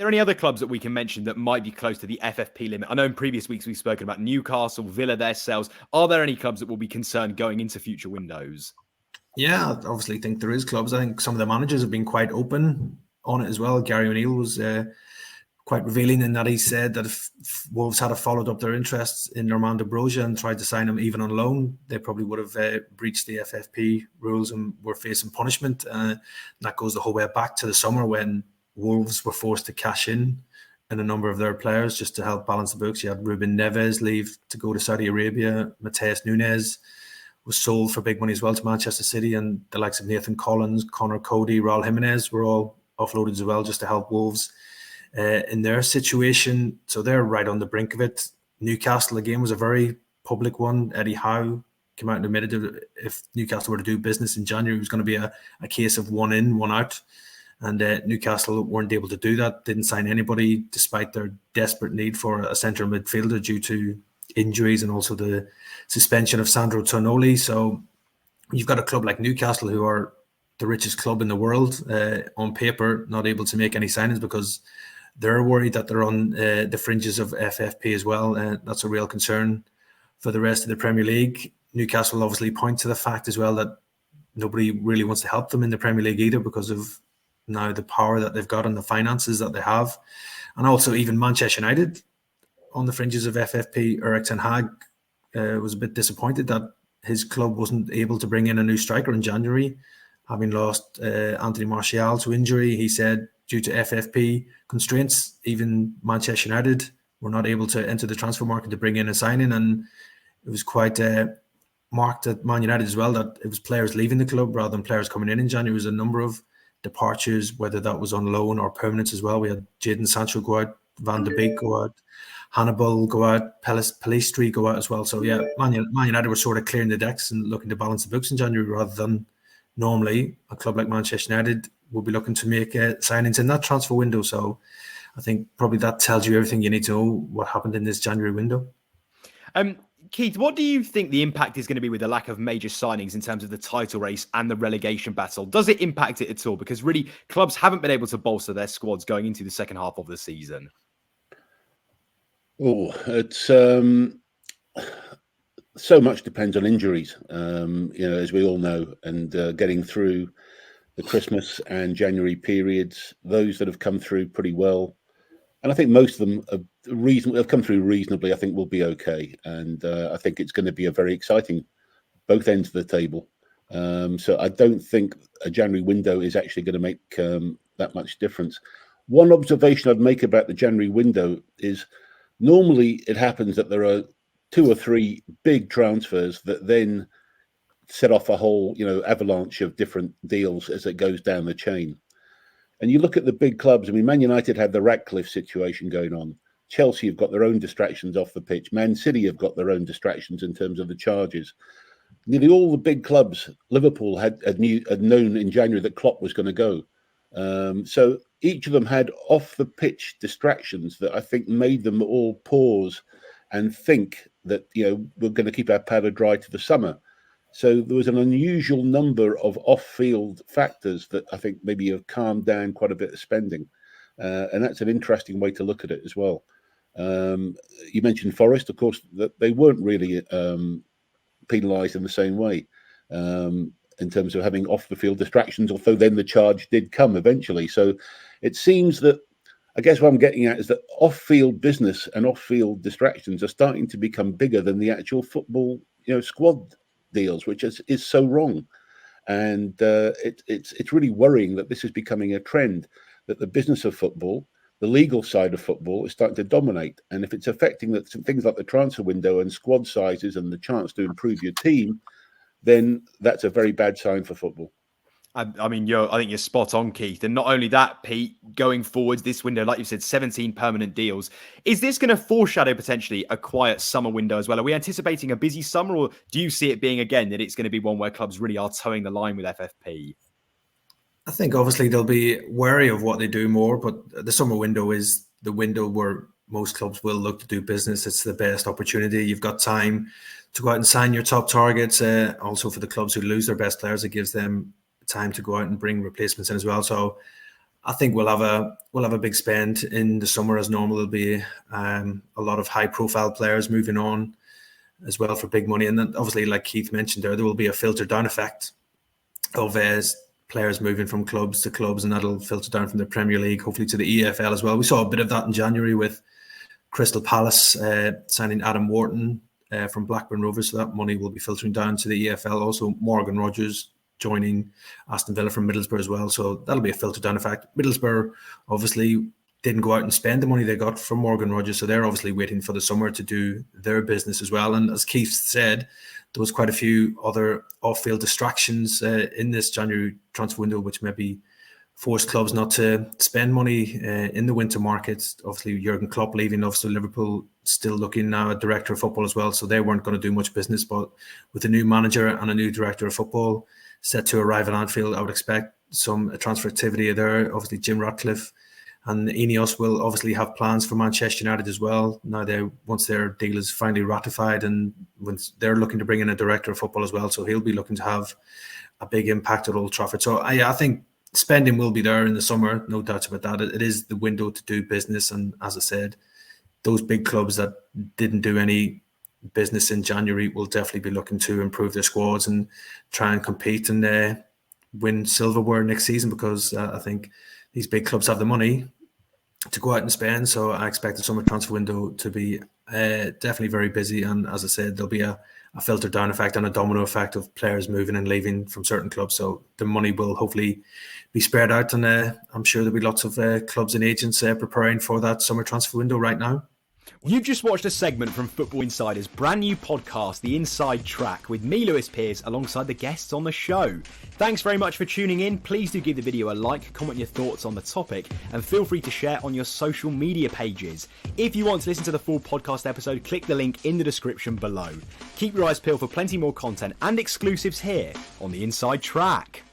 there any other clubs that we can mention that might be close to the FFP limit? I know in previous weeks we've spoken about Newcastle, Villa, their sales. Are there any clubs that will be concerned going into future windows? Yeah, I obviously think there is clubs. I think some of the managers have been quite open on it as well. Gary O'Neill was quite revealing in that he said that if Wolves had followed up their interests in Armando Broja and tried to sign him even on loan, they probably would have breached the FFP rules and were facing punishment. That goes the whole way back to the summer when Wolves were forced to cash in a number of their players just to help balance the books. You had Ruben Neves leave to go to Saudi Arabia. Mateus Nunes was sold for big money as well to Manchester City, and the likes of Nathan Collins, Connor Cody, Raul Jimenez were all offloaded as well just to help Wolves in their situation. So they're right on the brink of it. Newcastle, again, was a very public one. Eddie Howe came out and admitted that if Newcastle were to do business in January, it was going to be a case of one in, one out. And Newcastle weren't able to do that, didn't sign anybody despite their desperate need for a centre midfielder due to injuries and also the suspension of Sandro Tonali. So you've got a club like Newcastle, who are the richest club in the world, on paper, not able to make any signings because they're worried that they're on the fringes of FFP as well. That's a real concern for the rest of the Premier League. Newcastle obviously point to the fact as well that nobody really wants to help them in the Premier League either because of now the power that they've got and the finances that they have. And also even Manchester United on the fringes of FFP. Erik ten Hag was a bit disappointed that his club wasn't able to bring in a new striker in January, having lost Anthony Martial to injury. He said due to FFP constraints, even Manchester United were not able to enter the transfer market to bring in a signing. And it was quite marked at Man United as well that it was players leaving the club rather than players coming in January. There was a number of departures, whether that was on loan or permanent as well. We had Jadon Sancho go out, Van de Beek go out, Hannibal go out, Pellistri go out as well. So yeah, Man United were sort of clearing the decks and looking to balance the books in January rather than normally a club like Manchester United will be looking to make signings in that transfer window. So I think probably that tells you everything you need to know what happened in this January window. Keith, what do you think the impact is going to be with the lack of major signings in terms of the title race and the relegation battle? Does it impact it at all? Because really, clubs haven't been able to bolster their squads going into the second half of the season. Oh, it's so much depends on injuries, as we all know, and getting through the Christmas and January periods. Those that have come through pretty well, and I think most of them have come through reasonably, I think will be okay. And I think it's going to be a very exciting both ends of the table. So I don't think a January window is actually going to make that much difference. One observation I'd make about the January window is normally it happens that there are 2 or 3 big transfers that then set off a whole, avalanche of different deals as it goes down the chain. And you look at the big clubs. I mean, Man United had the Ratcliffe situation going on. Chelsea have got their own distractions off the pitch. Man City have got their own distractions in terms of the charges. Nearly all the big clubs, Liverpool had known in January that Klopp was going to go. So each of them had off the pitch distractions that I think made them all pause and think that, we're going to keep our powder dry to the summer. So there was an unusual number of off-field factors that I think maybe have calmed down quite a bit of spending. And that's an interesting way to look at it as well. You mentioned Forest, of course, that they weren't really penalised in the same way in terms of having off-the-field distractions, although then the charge did come eventually. So it seems that, I guess what I'm getting at is that off-field business and off-field distractions are starting to become bigger than the actual football, squad deals, which is so wrong. And it's really worrying that this is becoming a trend, that the business of football, the legal side of football is starting to dominate. And if it's affecting things like the transfer window and squad sizes and the chance to improve your team, then that's a very bad sign for football. I think you're spot on, Keith. And not only that, Pete, going forwards this window, like you said, 17 permanent deals. Is this going to foreshadow potentially a quiet summer window as well? Are we anticipating a busy summer, or do you see it being, again, that it's going to be one where clubs really are towing the line with FFP? I think obviously they'll be wary of what they do more, but the summer window is the window where most clubs will look to do business. It's the best opportunity. You've got time to go out and sign your top targets. Also for the clubs who lose their best players, it gives them time to go out and bring replacements in as well. So I think we'll have a big spend in the summer as normal. There'll be a lot of high profile players moving on as well for big money, and then obviously, like Keith mentioned, there will be a filter down effect of players moving from clubs to clubs, and that'll filter down from the Premier League, hopefully to the EFL as well. We saw a bit of that in January with Crystal Palace signing Adam Wharton from Blackburn Rovers, so that money will be filtering down to the EFL. Also, Morgan Rogers joining Aston Villa from Middlesbrough as well, so that'll be a filter down effect. Middlesbrough obviously didn't go out and spend the money they got from Morgan Rogers, so they're obviously waiting for the summer to do their business as well. And as Keith said, there was quite a few other off-field distractions in this January transfer window, which maybe forced clubs not to spend money in the winter market. Obviously, Jurgen Klopp leaving, obviously Liverpool still looking now at director of football as well, so they weren't going to do much business. But with a new manager and a new director of football set to arrive at Anfield, I would expect some transfer activity there. Obviously, Jim Ratcliffe and Ineos will obviously have plans for Manchester United as well. Now, once their deal is finally ratified, and once they're looking to bring in a director of football as well, so he'll be looking to have a big impact at Old Trafford. So I think spending will be there in the summer, no doubts about that. It is the window to do business, and as I said, those big clubs that didn't do any business in January will definitely be looking to improve their squads and try and compete and win silverware next season, because I think these big clubs have the money to go out and spend. So I expect the summer transfer window to be definitely very busy, and as I said, there'll be a filter down effect and a domino effect of players moving and leaving from certain clubs. So the money will hopefully be spread out, and I'm sure there'll be lots of clubs and agents preparing for that summer transfer window right now. You've just watched a segment from Football Insider's brand new podcast, The Inside Track, with me, Lewis Pearce, alongside the guests on the show. Thanks very much for tuning in. Please do give the video a like, comment your thoughts on the topic, and feel free to share on your social media pages. If you want to listen to the full podcast episode, click the link in the description below. Keep your eyes peeled for plenty more content and exclusives here on The Inside Track.